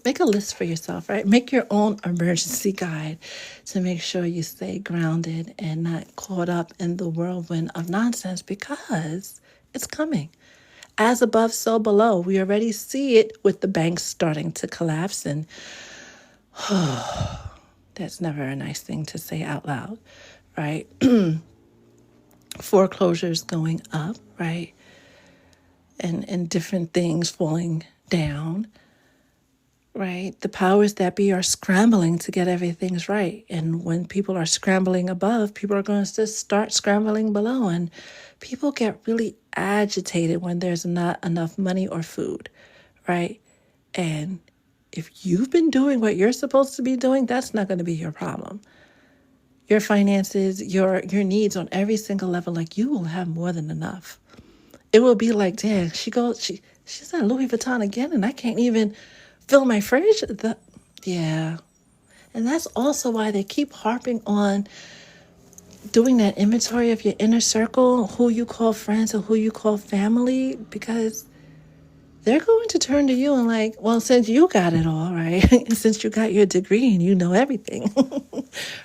make a list for yourself, right? Make your own emergency guide to make sure you stay grounded and not caught up in the whirlwind of nonsense, because it's coming. As above, so below. We already see it with the banks starting to collapse, and that's never a nice thing to say out loud, right? Foreclosures going up, right? And different things falling down, right? The powers that be are scrambling to get everything's right. And when people are scrambling above, people are going to just start scrambling below. And people get really agitated when there's not enough money or food, right? And if you've been doing what you're supposed to be doing, that's not going to be your problem. Your finances, your needs on every single level, like, you will have more than enough. It will be like, damn, she's at Louis Vuitton again, and I can't even fill my fridge. Yeah. And that's also why they keep harping on doing that inventory of your inner circle, who you call friends or who you call family, because they're going to turn to you and like, well, since you got it all, right? Since you got your degree and you know everything,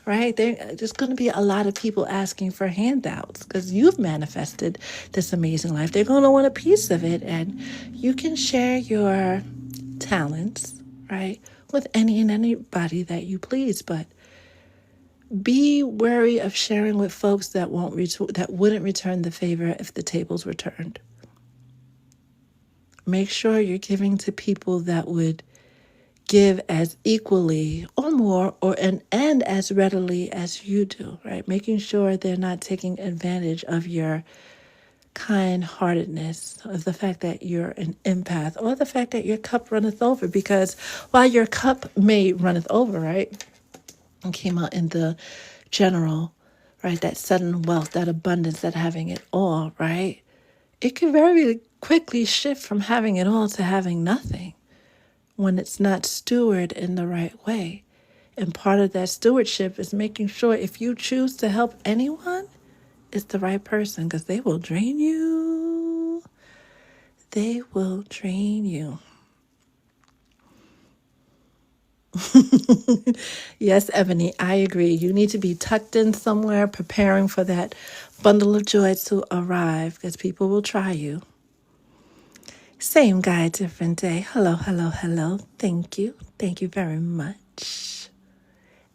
right? There's going to be a lot of people asking for handouts because you've manifested this amazing life. They're going to want a piece of it. And you can share your talents, right, with any and anybody that you please. But be wary of sharing with folks that wouldn't return the favor if the tables were turned. Make sure you're giving to people that would give as equally or more and as readily as you do, right? Making sure they're not taking advantage of your kind-heartedness, of the fact that you're an empath, or the fact that your cup runneth over. Because while your cup may runneth over, right, and came out in the general, right, that sudden wealth, that abundance, that having it all, right, it could very quickly shift from having it all to having nothing when it's not stewarded in the right way. And part of that stewardship is making sure if you choose to help anyone, it's the right person, because they will drain you. They will drain you. Yes, Ebony, I agree. You need to be tucked in somewhere, preparing for that bundle of joy to arrive, because people will try you. Same guy, different day. Hello, hello, hello. Thank you. Thank you very much.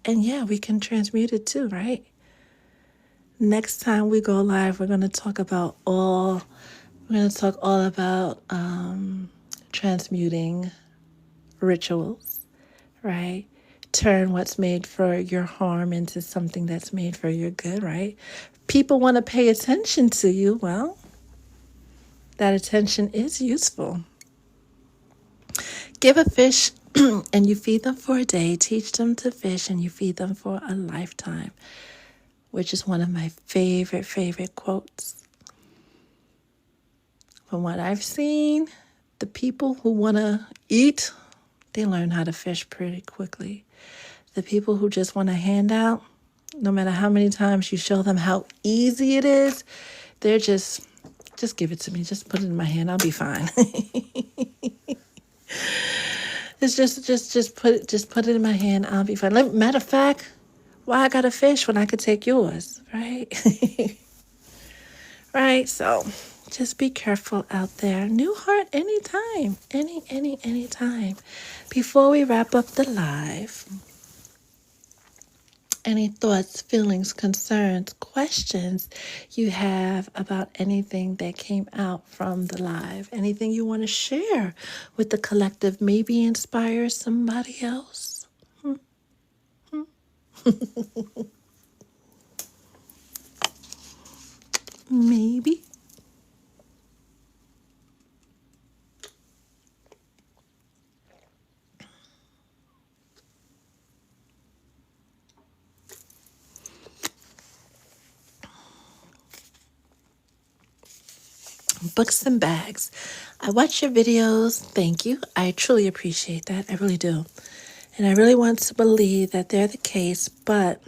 And yeah, we can transmute it too, right? Next time we go live, we're going to talk all about transmuting rituals, right? Turn what's made for your harm into something that's made for your good, right? People want to pay attention to you. Well, that attention is useful. Give a fish and you feed them for a day. Teach them to fish and you feed them for a lifetime, which is one of my favorite quotes. From what I've seen, the people who want to eat, they learn how to fish pretty quickly. The people who just want a handout, no matter how many times you show them how easy it is, they're just give it to me. Just put it in my hand. I'll be fine. It's just put it in my hand. I'll be fine. Matter of fact, why I got to fish when I could take yours, right? Right. So just be careful out there. New heart anytime. Anytime. Before we wrap up the live, any thoughts, feelings, concerns, questions you have about anything that came out from the live? Anything you want to share with the collective, maybe inspire somebody else? Maybe. Books and bags. I watch your videos. Thank you. I truly appreciate that. I really do. And I really want to believe that they're the case, but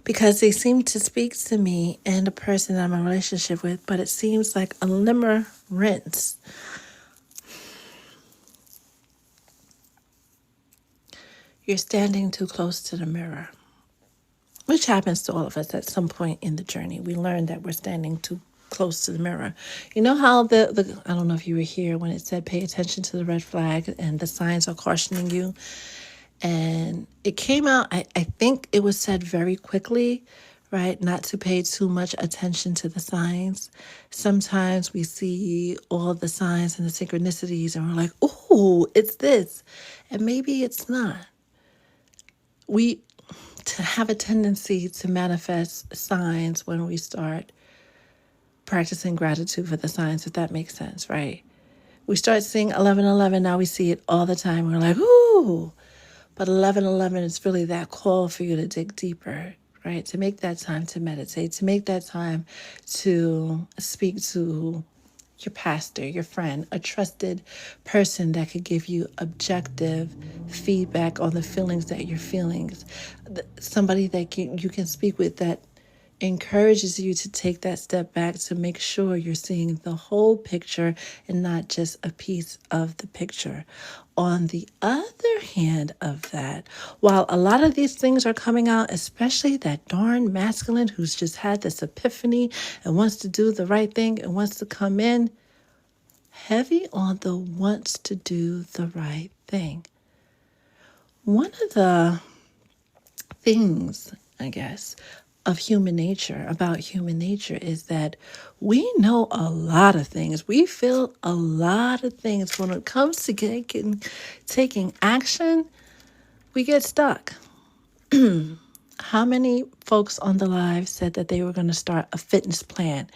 because they seem to speak to me and the person I'm in a relationship with, but it seems like a limerence. You're standing too close to the mirror, which happens to all of us at some point in the journey. We learn that we're standing too close to the mirror. You know how the I don't know if you were here when it said pay attention to the red flag and the signs are cautioning you. And it came out, I think it was said very quickly, right? Not to pay too much attention to the signs. Sometimes we see all the signs and the synchronicities and we're like, oh, it's this. And maybe it's not. We have a tendency to manifest signs when we start practicing gratitude for the signs, if that makes sense, right? We start seeing 1111, now we see it all the time. We're like, ooh. But 1111 is really that call for you to dig deeper, right? To make that time to meditate, to make that time to speak to your pastor, your friend, a trusted person that could give you objective feedback on the feelings that you're feeling. Somebody that you can speak with that encourages you to take that step back to make sure you're seeing the whole picture and not just a piece of the picture. On the other hand of that, while a lot of these things are coming out, especially that darn masculine who's just had this epiphany and wants to do the right thing and wants to come in, heavy on the wants to do the right thing. One of the things, I guess, of human nature, about human nature, is that we know a lot of things. We feel a lot of things. When it comes to taking action, we get stuck. How many folks on the live said that they were going to start a fitness plan,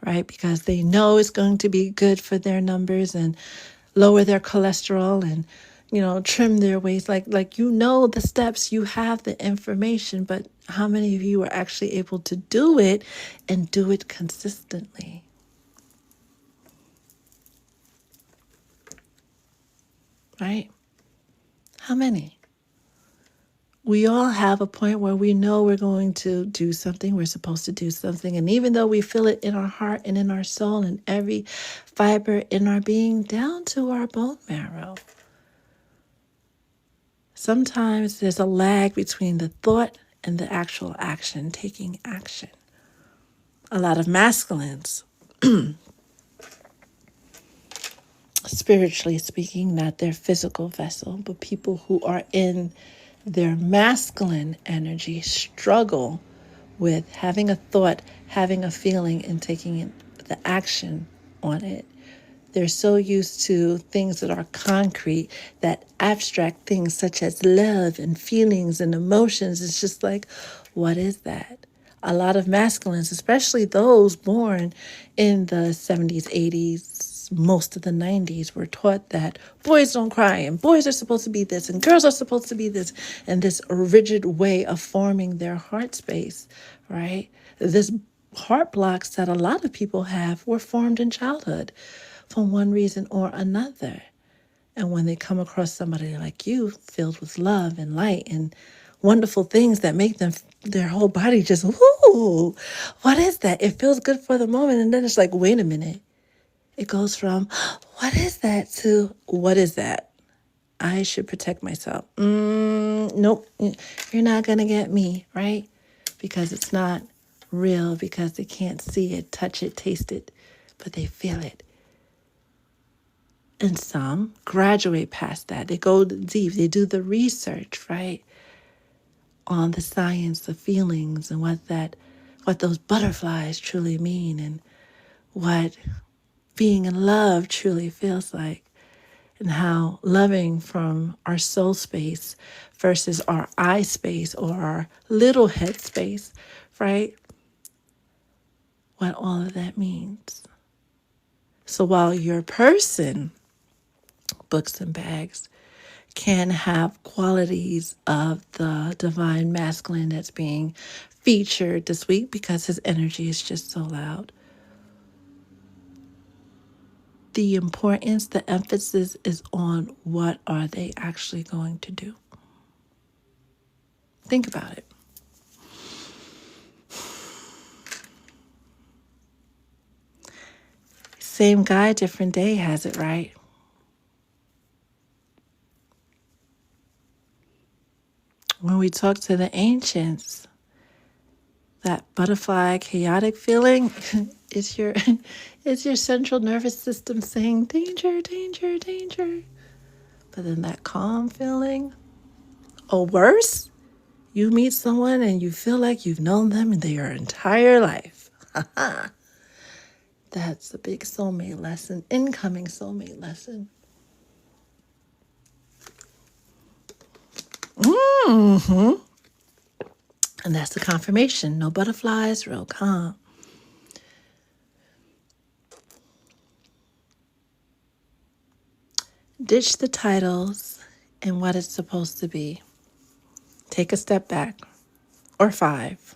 right? Because they know it's going to be good for their numbers and lower their cholesterol and, trim their waist. Like the steps, you have the information, but how many of you are actually able to do it and do it consistently? Right? How many? We all have a point where we know we're going to do something, we're supposed to do something. And even though we feel it in our heart and in our soul and every fiber in our being, down to our bone marrow, sometimes there's a lag between the thought and the actual action, taking action. A lot of masculines, spiritually speaking, not their physical vessel, but people who are in their masculine energy struggle with having a thought, having a feeling, and taking the action on it. They're so used to things that are concrete, that abstract things such as love and feelings and emotions. It's just like, what is that? A lot of masculines, especially those born in the 70s, 80s, most of the 90s, were taught that boys don't cry and boys are supposed to be this and girls are supposed to be this, and this rigid way of forming their heart space, right? This heart blocks that a lot of people have were formed in childhood for one reason or another. And when they come across somebody like you, filled with love and light and wonderful things that make their whole body just, whoo, what is that? It feels good for the moment. And then it's like, wait a minute. It goes from, what is that, to, what is that? I should protect myself. Nope, you're not going to get me, right? Because it's not real, because they can't see it, touch it, taste it, but they feel it. And some graduate past that. They go deep. They do the research, right, on the science, the feelings, and what those butterflies truly mean, and what being in love truly feels like, and how loving from our soul space versus our I space or our little head space, right? What all of that means. So while your person, books and bags, can have qualities of the divine masculine that's being featured this week because his energy is just so loud, the importance, the emphasis is on what are they actually going to do. Think about it. Same guy, different day has it right. When we talk to the ancients, that butterfly chaotic feeling is your is your central nervous system saying danger, danger, danger. But then that calm feeling, or worse, you meet someone and you feel like you've known them their entire life. That's a big soulmate lesson, incoming soulmate lesson. Mm-hmm. And that's the confirmation. No butterflies, real calm. Ditch the titles and what it's supposed to be. Take a step back, or 5.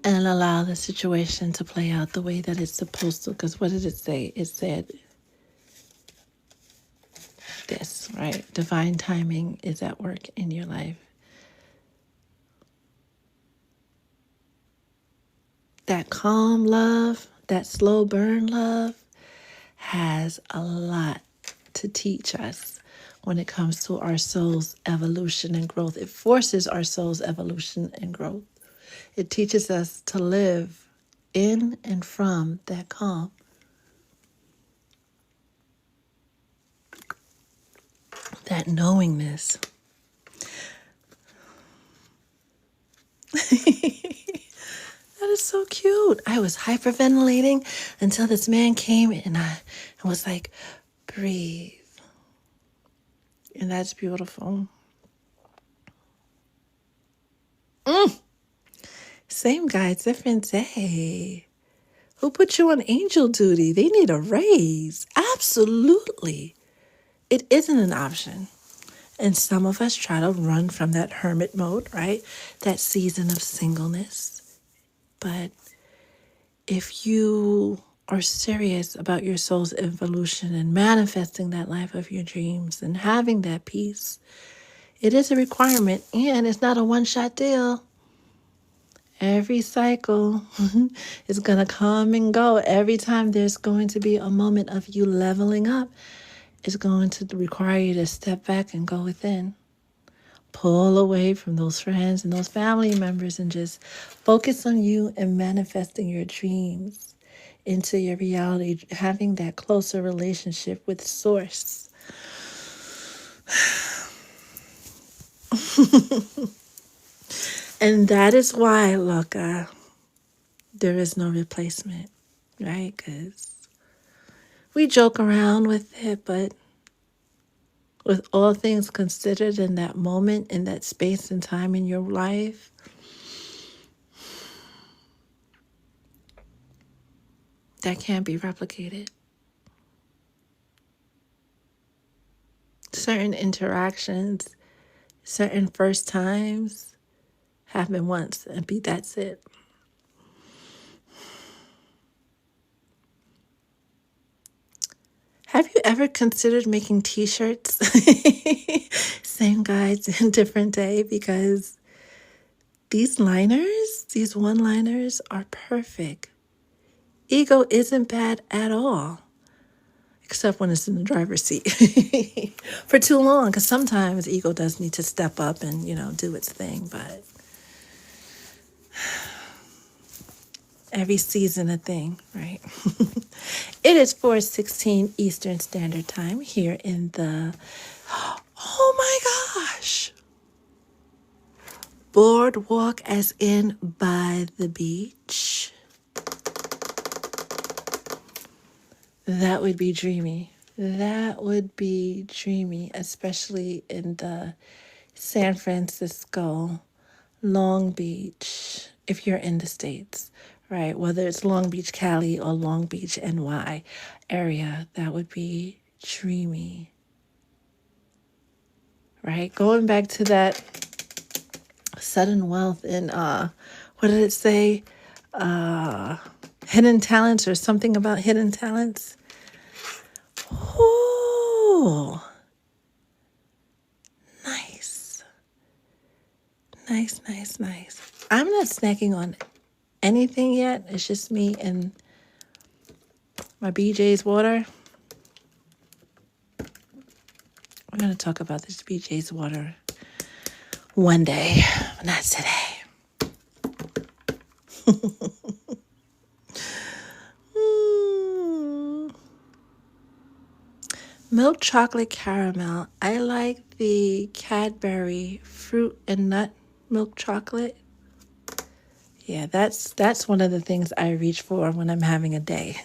And allow the situation to play out the way that it's supposed to. Because what did it say? It said this, right? Divine timing is at work in your life. That calm love, that slow burn love has a lot to teach us when it comes to our soul's evolution and growth. It forces our soul's evolution and growth. It teaches us to live in and from that calm. That knowingness. That is so cute. I was hyperventilating until this man came and I was like, breathe. And that's beautiful. Same guy, different day. Who put you on angel duty? They need a raise. Absolutely. It isn't an option. And some of us try to run from that hermit mode, right? That season of singleness. But if you are serious about your soul's evolution and manifesting that life of your dreams and having that peace, it is a requirement, and it's not a one-shot deal. Every cycle is going to come and go. Every time there's going to be a moment of you leveling up, it's going to require you to step back and go within. Pull away from those friends and those family members and just focus on you and manifesting your dreams into your reality, having that closer relationship with Source. And that is why, look, there is no replacement, right? Because we joke around with it, but with all things considered in that moment, in that space and time in your life, that can't be replicated. Certain interactions, certain first times happen once and that's it. Have you ever considered making t-shirts? Same guys, different day, because these liners, these one-liners are perfect. Ego isn't bad at all, except when it's in the driver's seat for too long, because sometimes ego does need to step up and, do its thing, but every season a thing, right? It is 4:16 Eastern Standard Time here in the, oh my gosh, boardwalk, as in by the beach. That would be dreamy. That would be dreamy, especially in the San Francisco, Long Beach, if you're in the States, right? Whether it's Long Beach, Cali, or Long Beach, NY area, that would be dreamy, right? Going back to that sudden wealth in, what did it say? Hidden talents, or something about hidden talents. Oh, nice. Nice. I'm not snacking on anything yet. It's just me and my BJ's water. We're going to talk about this BJ's water one day, not today. Milk chocolate caramel. I like the Cadbury fruit and nut milk chocolate. Yeah, that's one of the things I reach for when I'm having a day.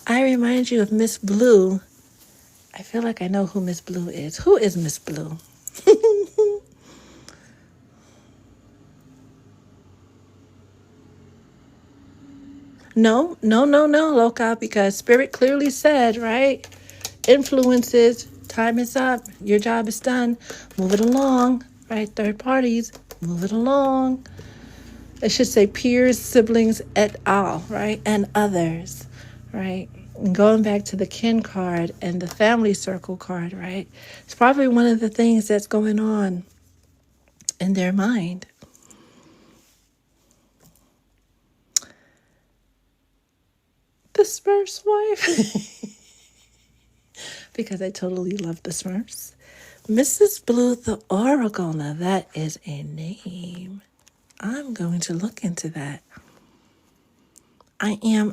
I remind you of Miss Blue. I feel like I know who Miss Blue is. Who is Miss Blue? No, Loca, because Spirit clearly said, right? Influences, time is up. Your job is done. Move it along, right? Third parties, move it along. It should say peers, siblings, et al., right? And others, right? And going back to the kin card and the family circle card, right? It's probably one of the things that's going on in their mind. The Smurf's wife. Because I totally love the Smurfs. Mrs. Blue the Oracle. Now that is a name. I'm going to look into that. I am.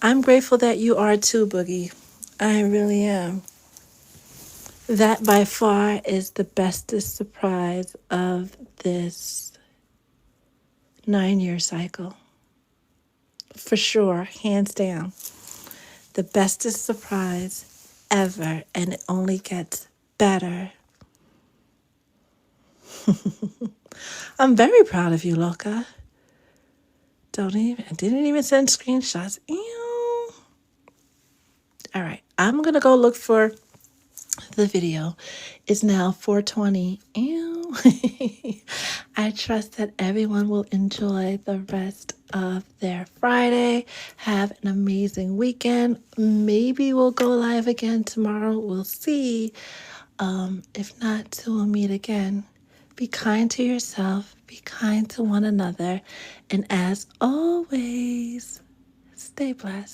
I'm grateful that you are too, Boogie. I really am. That by far is the bestest surprise of this 9-year cycle. For sure, hands down. The bestest surprise ever, and it only gets better. I'm very proud of you, Loca. I didn't even send screenshots. Ew. All right, I'm gonna go look for the video. It's now 4:20. Ew. I trust that everyone will enjoy the rest of their Friday. Have an amazing weekend. Maybe we'll go live again tomorrow. We'll see. If not, we'll meet again. Be kind to yourself. Be kind to one another. And as always, stay blessed.